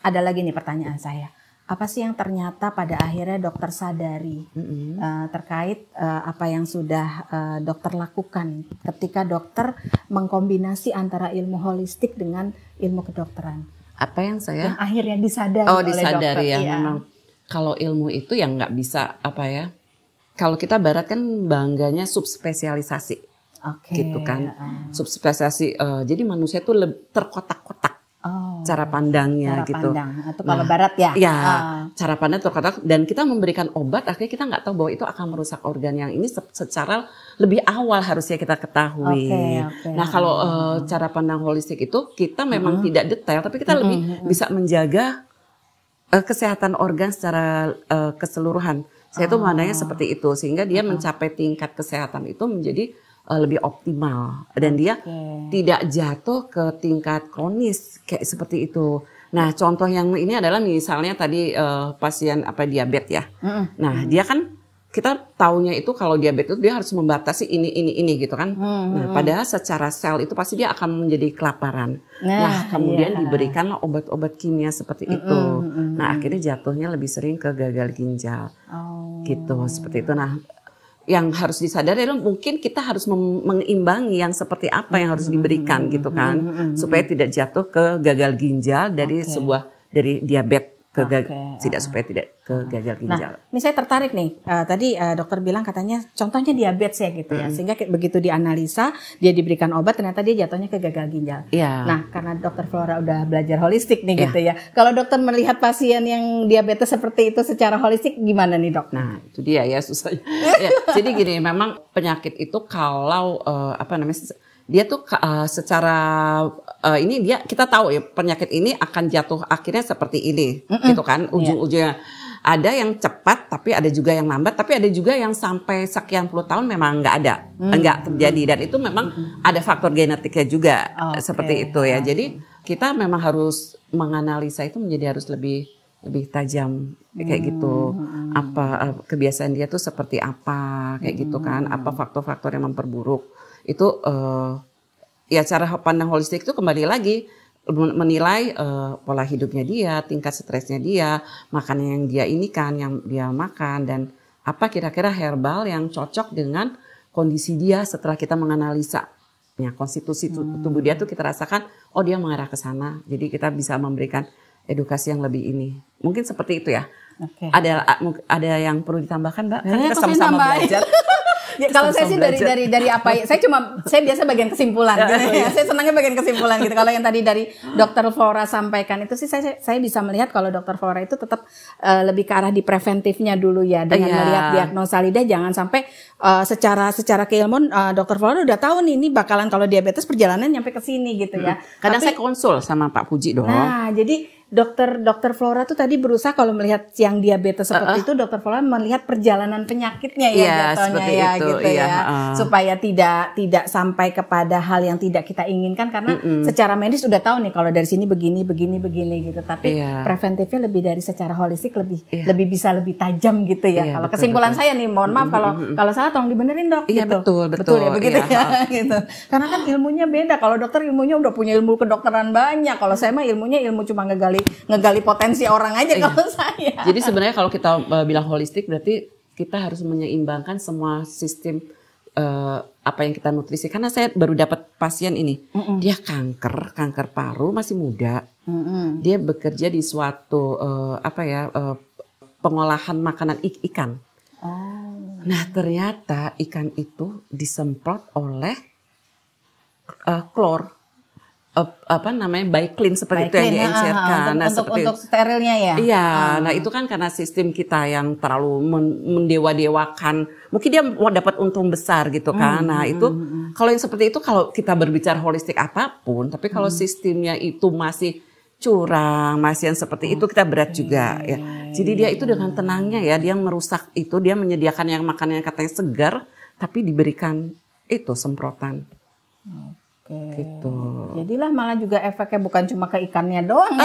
ada lagi nih pertanyaan saya. Apa sih yang ternyata pada akhirnya dokter sadari terkait apa yang sudah dokter lakukan ketika dokter mengkombinasi antara ilmu holistik dengan ilmu kedokteran? Apa yang saya? Yang akhirnya disadari oleh disadari dokter. Ya. Memang kalau ilmu itu yang nggak bisa apa ya? Kalau kita barat kan bangganya subspesialisasi, gitu kan? Subspesialisasi. Jadi manusia tuh terkotak-kotak. Cara pandangnya cara gitu. Pandang. Atau kalau barat ya? Ya, cara pandang terkotak dan kita memberikan obat akhirnya kita nggak tahu bahwa itu akan merusak organ yang ini secara lebih awal harusnya kita ketahui. Nah kalau cara pandang holistik itu kita memang tidak detail tapi kita lebih bisa menjaga kesehatan organ secara keseluruhan. Saya tuh memandangnya seperti itu sehingga dia mencapai tingkat kesehatan itu menjadi lebih optimal dan dia tidak jatuh ke tingkat kronis kayak seperti itu. Nah, contoh yang ini adalah misalnya tadi pasien diabetes ya. Nah, dia kan kita taunya itu kalau diabetes itu dia harus membatasi ini gitu kan. Nah, padahal secara sel itu pasti dia akan menjadi kelaparan. Nah, kemudian diberikanlah obat-obat kimia seperti itu. Nah, akhirnya jatuhnya lebih sering ke gagal ginjal. Gitu, seperti itu. Nah, yang harus disadari adalah mungkin kita harus mengimbangi yang seperti apa yang harus diberikan gitu kan supaya tidak jatuh ke gagal ginjal dari dari diabetes supaya tidak ke gagal ginjal. Nah, ini saya tertarik nih. Tadi dokter bilang katanya contohnya diabetes ya gitu ya. Sehingga begitu dianalisa, dia diberikan obat ternyata dia jatuhnya ke gagal ginjal. Nah, karena dokter Flora udah belajar holistik nih gitu ya. Kalau dokter melihat pasien yang diabetes seperti itu secara holistik gimana nih, Dok? Nah, itu dia ya susahnya. Jadi gini, memang penyakit itu kalau dia tuh secara ini kita tahu ya penyakit ini akan jatuh akhirnya seperti ini gitu kan ujung-ujungnya. Ada yang cepat tapi ada juga yang lambat tapi ada juga yang sampai sekian puluh tahun memang nggak terjadi dan itu memang ada faktor genetiknya juga seperti itu ya. Jadi kita memang harus menganalisa itu menjadi harus lebih tajam kayak gitu. Apa kebiasaan dia tuh seperti apa kayak gitu kan? Apa faktor-faktor yang memperburuk? Itu ya cara pandang holistik itu kembali lagi menilai pola hidupnya dia, tingkat stresnya dia, makanan yang dia yang dia makan dan apa kira-kira herbal yang cocok dengan kondisi dia setelah kita menganalisa ya konstitusi tubuh dia tuh kita rasakan oh dia mengarah ke sana. Jadi kita bisa memberikan edukasi yang lebih ini. Mungkin seperti itu ya. Ada yang perlu ditambahkan, Mbak? Kan kita sama-sama belajar. Ya, kalau saya sih dari apa ya, saya biasa bagian kesimpulan gitu ya. Saya senangnya bagian kesimpulan gitu. Kalau yang tadi dari Dokter Flora sampaikan itu sih saya bisa melihat kalau Dokter Flora itu tetap lebih ke arah di preventifnya dulu ya dengan melihat diagnosa lidah jangan sampai secara keilmuan Dokter Flora udah tahu nih ini bakalan kalau diabetes perjalanan nyampe ke sini gitu ya. Kadang saya konsul sama Pak Puji dong. Nah, jadi Dokter Flora tuh tadi berusaha kalau melihat yang diabetes seperti itu, Dokter Flora melihat perjalanan penyakitnya ya jatuhnya ya itu, gitu ya, supaya tidak sampai kepada hal yang tidak kita inginkan karena secara medis udah tahu nih kalau dari sini begini gitu, tapi preventifnya lebih dari secara holistik lebih bisa lebih tajam gitu ya. Kalau kesimpulan saya nih, mohon maaf kalau salah tolong dibenerin Dok. Iya gitu. betul ya begitu ya gitu. Karena kan ilmunya beda. Kalau dokter ilmunya udah punya ilmu kedokteran banyak. Kalau saya mah ilmunya cuma ngegali potensi orang aja kalau saya. Jadi sebenarnya kalau kita bilang holistik berarti kita harus menyeimbangkan semua sistem apa yang kita nutrisi. Karena saya baru dapat pasien ini, dia kanker paru masih muda, dia bekerja di suatu pengolahan makanan ikan. Nah ternyata ikan itu disemprot oleh klor. Biclean seperti itu yang diencerkan. Untuk sterilnya ya. Iya, nah itu kan karena sistem kita yang terlalu mendewa-dewakan. Mungkin dia mau dapat untung besar gitu kan. Nah itu kalau yang seperti itu kalau kita berbicara holistik apapun, tapi kalau sistemnya itu masih curang, masih yang seperti itu kita berat juga ya. Jadi dia itu dengan tenangnya ya, dia merusak itu, dia menyediakan yang makanan yang katanya segar, tapi diberikan itu semprotan. Gitu. Jadilah malah juga efeknya bukan cuma ke ikannya doang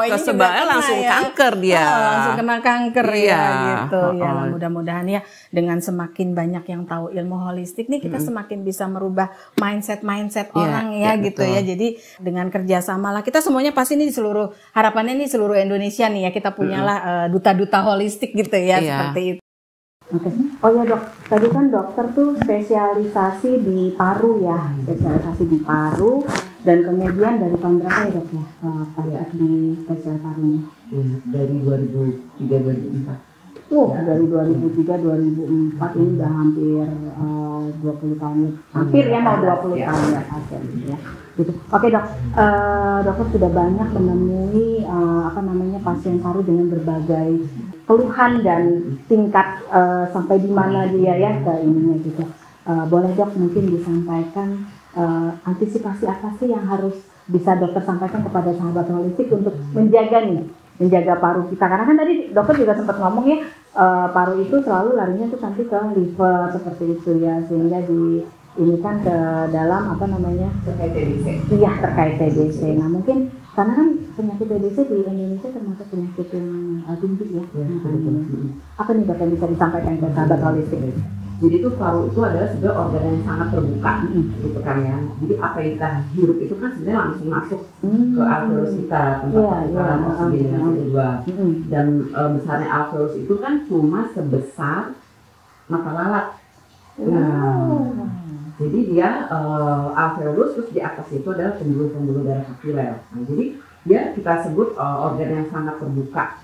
ke sebelahnya langsung kanker dia. Langsung kena kanker ya gitu. Ya mudah-mudahan ya dengan semakin banyak yang tahu ilmu holistik nih kita semakin bisa merubah mindset orang ya gitu ya. Jadi dengan kerjasama lah kita semuanya pasti nih harapannya nih seluruh Indonesia nih ya kita punyalah duta-duta holistik gitu ya seperti itu. Oke. Oh ya dok, tadi kan dokter tuh spesialisasi di paru ya, dan kemudian dari tahun berapa ya dok ya, di spesial parunya? Dari 2003-2004. Dari 2003-2004 ini udah hampir 20 tahun, hampir ya mau 20 tahun ya akhirnya ya. Gitu. Oke dok, dokter sudah banyak menemui pasien paru dengan berbagai keluhan dan tingkat sampai di mana dia ya ke ininya gitu. Boleh dok mungkin disampaikan antisipasi apa sih yang harus bisa dokter sampaikan kepada sahabat holistik untuk menjaga paru kita, karena kan tadi dokter juga sempat ngomong ya paru itu selalu larinya tuh nanti ke liver seperti itu ya, sehingga ini kan ke dalam terkait TBC. Iya, terkait TBC. Nah mungkin karena kan penyakit TBC di Indonesia termasuk penyakit yang tinggi ya. Apa nih dok yang bisa disampaikan ke sahabat holistik? Jadi itu paru itu adalah sebuah organ yang sangat terbuka, gitu kan ya. Jadi apa yang kita hirup itu kan sebenarnya langsung masuk ke alveolus kita, tempat pertukaran oksigen dengan CO2. Dan besarnya alveolus itu kan cuma sebesar mata lalat. Jadi dia alveolus, terus di atas itu adalah pembuluh-pembuluh darah kapiler. Nah, jadi dia kita sebut organ yang sangat terbuka.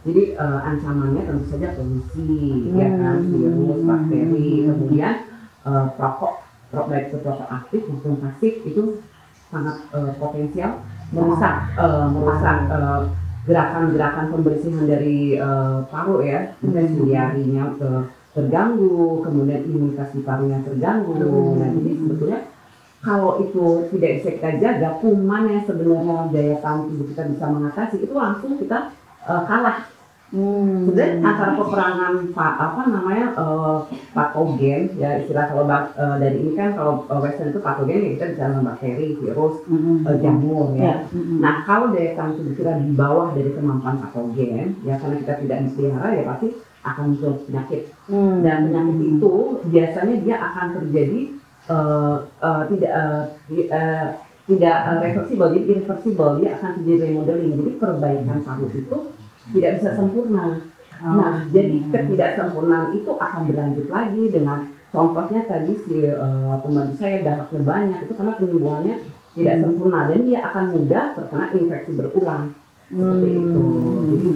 Jadi ancamannya tentu saja polusi, ya kan, virus, bakteri, kemudian baik itu rokok aktif maupun pasif itu sangat potensial merusak gerakan-gerakan pembersihan dari paru ya, siliarinya terganggu, kemudian imunitas di parunya terganggu. Nah, jadi sebetulnya kalau itu tidak bisa kita jaga, kuman yang sebenarnya daya tahan tubuh kita bisa mengatasi itu langsung kita kalah. Sebenarnya antara peperangan patogen ya, istilah kalau dari ini kan kalau Western itu patogen ya kita bicara tentang bakteri, virus, jamur ya. Nah kalau daya tahan tubuh kita di bawah dari kemampuan patogen ya, karena kita tidak dipelihara ya pasti akan muncul penyakit. Dan penyakit itu biasanya dia akan terjadi tidak reversible, jadi irreversible, dia akan terjadi remodeling. Jadi perbaikan paru itu tidak bisa sempurna. Nah, jadi ketidaksempurnaan itu akan berlanjut lagi dengan contohnya tadi si pembantu saya dahaknya banyak, itu karena penyembuhannya tidak sempurna dan dia akan mudah terkena infeksi berulang. Seperti itu. Jadi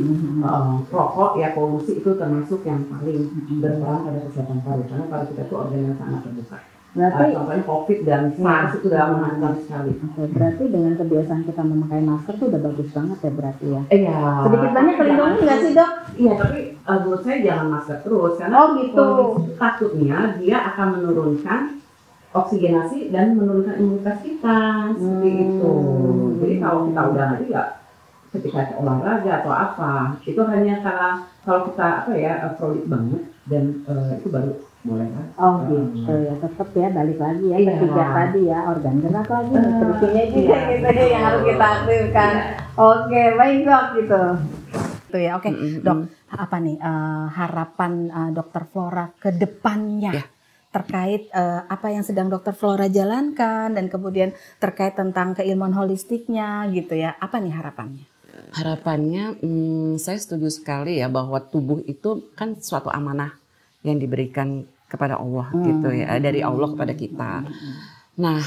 rokok ya, polusi itu termasuk yang paling berperan pada kesehatan paru, karena paru kita itu organ yang sangat terbuka. Berarti contohnya COVID dan SARS itu udah menghantam sekali. Berarti dengan kebiasaan kita memakai masker itu udah bagus banget ya berarti ya. Iya. Sedikit banyak terlindungi nggak sih dok? Iya, tapi menurut saya jangan masker terus karena takutnya dia akan menurunkan oksigenasi dan menurunkan imunitas kita seperti itu. Jadi kalau kita udah nanti nggak ketika olahraga atau apa, itu hanya kalau kita kronik banget dan itu baru mulai kan. Gitu ya, tetap ya balik lagi ya ketiga tadi ya, organ gerak lagi, nutrisinya juga gitu yang harus kita aktifkan. Oke, baik dok gitu. Itu ya, oke. Dok, apa nih harapan Dokter Flora ke depannya terkait apa yang sedang Dokter Flora jalankan dan kemudian terkait tentang keilmuan holistiknya gitu ya. Apa nih harapannya? Harapannya saya setuju sekali ya bahwa tubuh itu kan suatu amanah yang diberikan kepada Allah gitu ya, dari Allah kepada kita. Nah,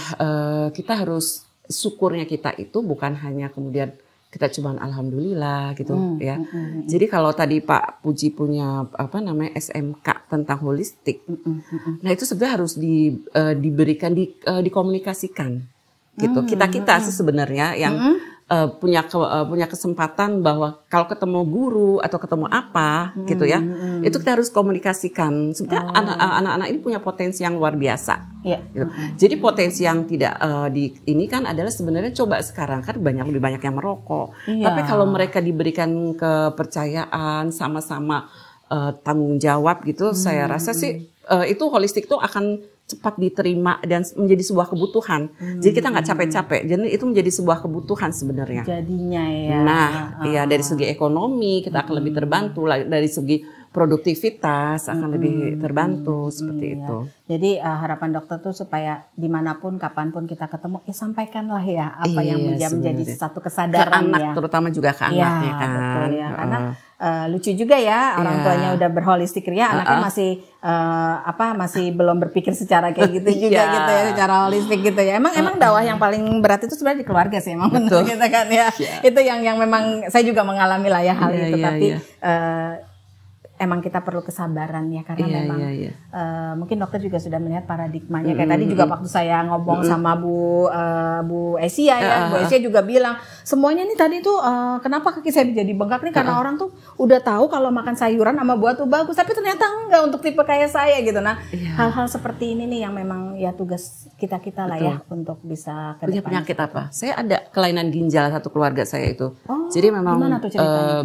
kita harus syukurnya kita itu bukan hanya kemudian kita cuman alhamdulillah gitu ya. Jadi kalau tadi Pak Puji punya SMK tentang holistik, nah itu sebenarnya harus diberikan dikomunikasikan gitu. Kita sih sebenarnya yang punya kesempatan bahwa kalau ketemu guru atau ketemu apa gitu ya, itu kita harus komunikasikan. Sebenarnya anak-anak ini punya potensi yang luar biasa. Gitu. Jadi potensi yang tidak ini kan adalah sebenarnya coba sekarang kan lebih banyak yang merokok. Tapi kalau mereka diberikan kepercayaan sama-sama tanggung jawab gitu, saya rasa sih itu holistik itu akan cepat diterima dan menjadi sebuah kebutuhan. Jadi kita nggak capek-capek. Jadi itu menjadi sebuah kebutuhan sebenarnya. Jadinya ya. Nah, ya dari segi ekonomi kita akan lebih terbantu, dari segi produktivitas akan lebih terbantu seperti itu. Jadi harapan dokter tuh supaya dimanapun, kapanpun kita ketemu, ya sampaikanlah ya apa yang menjadi satu kesadaran ke anak, ya. Terutama juga ke anaknya kan. Betul ya. Karena lucu juga ya orang tuanya udah berholistik ria, anaknya masih belum berpikir secara kayak gitu juga gitu ya, secara holistik gitu ya. Emang dakwah yang paling berat itu sebenarnya di keluarga sih emang betul gitu kan ya. Itu yang memang saya juga mengalami lah ya hal itu, tapi emang kita perlu kesabaran ya karena memang mungkin dokter juga sudah melihat paradigmanya kayak tadi juga waktu saya ngomong sama Bu Esia ya, Bu Esia juga bilang semuanya nih tadi tuh kenapa kaki saya jadi bengkak nih karena orang tuh udah tahu kalau makan sayuran sama buah tuh bagus, tapi ternyata enggak untuk tipe kayak saya gitu. Nah hal-hal seperti ini nih yang memang ya tugas kita lah ya untuk bisa punya penyakit apa? Saya ada kelainan ginjal satu keluarga saya itu. Jadi memang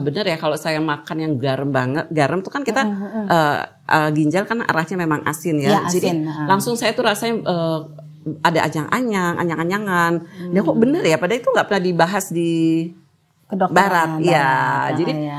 benar ya kalau saya makan yang garam itu kan kita ginjal kan arahnya memang asin ya. Jadi langsung saya tuh rasanya ada anyang-anyangan. Ya kok benar ya? Padahal itu nggak pernah dibahas di barat. Ya, jadi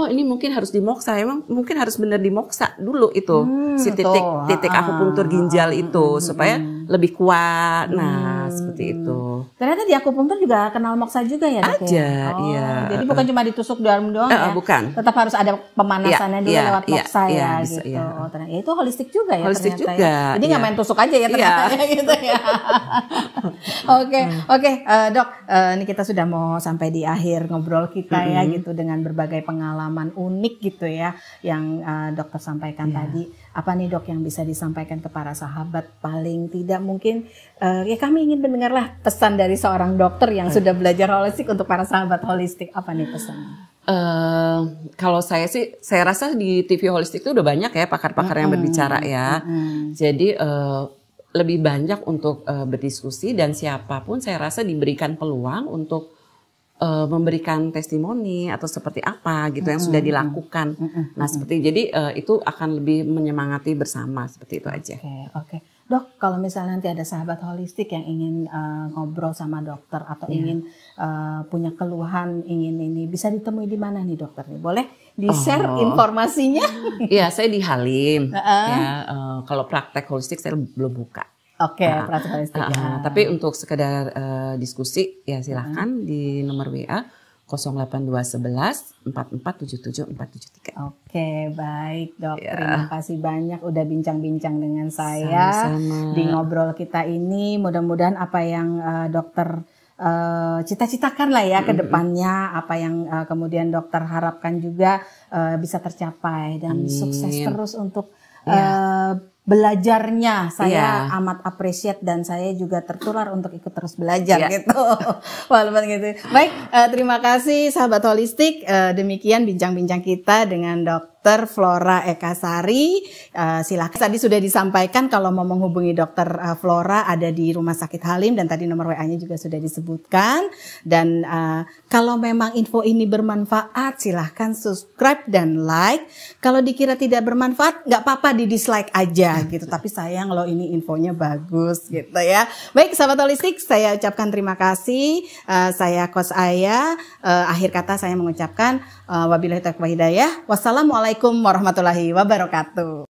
ini mungkin harus dimoksa. Emang mungkin harus benar dimoksa dulu itu si titik akupunktur ginjal itu supaya lebih kuat. Nah, seperti itu. Ternyata di akupunktur juga kenal moksa juga ya, Dok? Ada, iya. Jadi bukan cuma ditusuk dalam doang ya? Bukan. Tetap harus ada pemanasannya dulu lewat moksa ya gitu. Ternyata itu holistik juga ya holistik ternyata. Juga, ya. Jadi nggak main tusuk aja ya ternyata gitu ya. Oke, Dok. Ini kita sudah mau sampai di akhir ngobrol kita ya gitu dengan berbagai pengalaman unik gitu ya yang dokter sampaikan tadi. Apa nih Dok yang bisa disampaikan ke para sahabat? Paling tidak mungkin ya kami ingin mendengarlah pesan dari seorang dokter yang sudah belajar holistik untuk para sahabat holistik. Apa nih pesannya? Kalau saya sih, saya rasa di TV holistik itu udah banyak ya pakar-pakar yang berbicara ya. Jadi lebih banyak untuk berdiskusi dan siapapun saya rasa diberikan peluang untuk memberikan testimoni atau seperti apa gitu yang sudah dilakukan. Nah seperti jadi itu akan lebih menyemangati bersama seperti itu aja. Oke. Dok, kalau misalnya nanti ada sahabat holistik yang ingin ngobrol sama dokter atau ingin punya keluhan, ingin ini bisa ditemui di mana nih dokter? Boleh di-share informasinya? Iya, saya di Halim. Kalau praktek holistik saya belum buka. Oke, praktek holistik. Tapi untuk sekedar diskusi ya silakan di nomor WA 08211 4477 473. Oke, baik Dok. Terima kasih banyak udah bincang-bincang dengan saya. Sama-sama. Di ngobrol kita ini. Mudah-mudahan apa yang dokter cita-citakan lah ya ke depannya, apa yang kemudian dokter harapkan juga bisa tercapai dan sukses terus untuk belajarnya. Saya amat appreciate dan saya juga tertular untuk ikut terus belajar gitu. Walaupun gitu. Baik, terima kasih sahabat holistik. Demikian bincang-bincang kita dengan Dr. Flora Ekasari. Silakan. Tadi sudah disampaikan kalau mau menghubungi Dr. Flora ada di Rumah Sakit Halim dan tadi nomor WA-nya juga sudah disebutkan. Dan kalau memang info ini bermanfaat, silahkan subscribe dan like. Kalau dikira tidak bermanfaat, nggak apa-apa di dislike aja gitu. Tapi sayang loh ini infonya bagus gitu ya. Baik sahabat holistik, saya ucapkan terima kasih. Saya Coach Aya. Akhir kata saya mengucapkan wabillahi taufiq wal hidayah. Wassalamualaikum warahmatullahi wabarakatuh.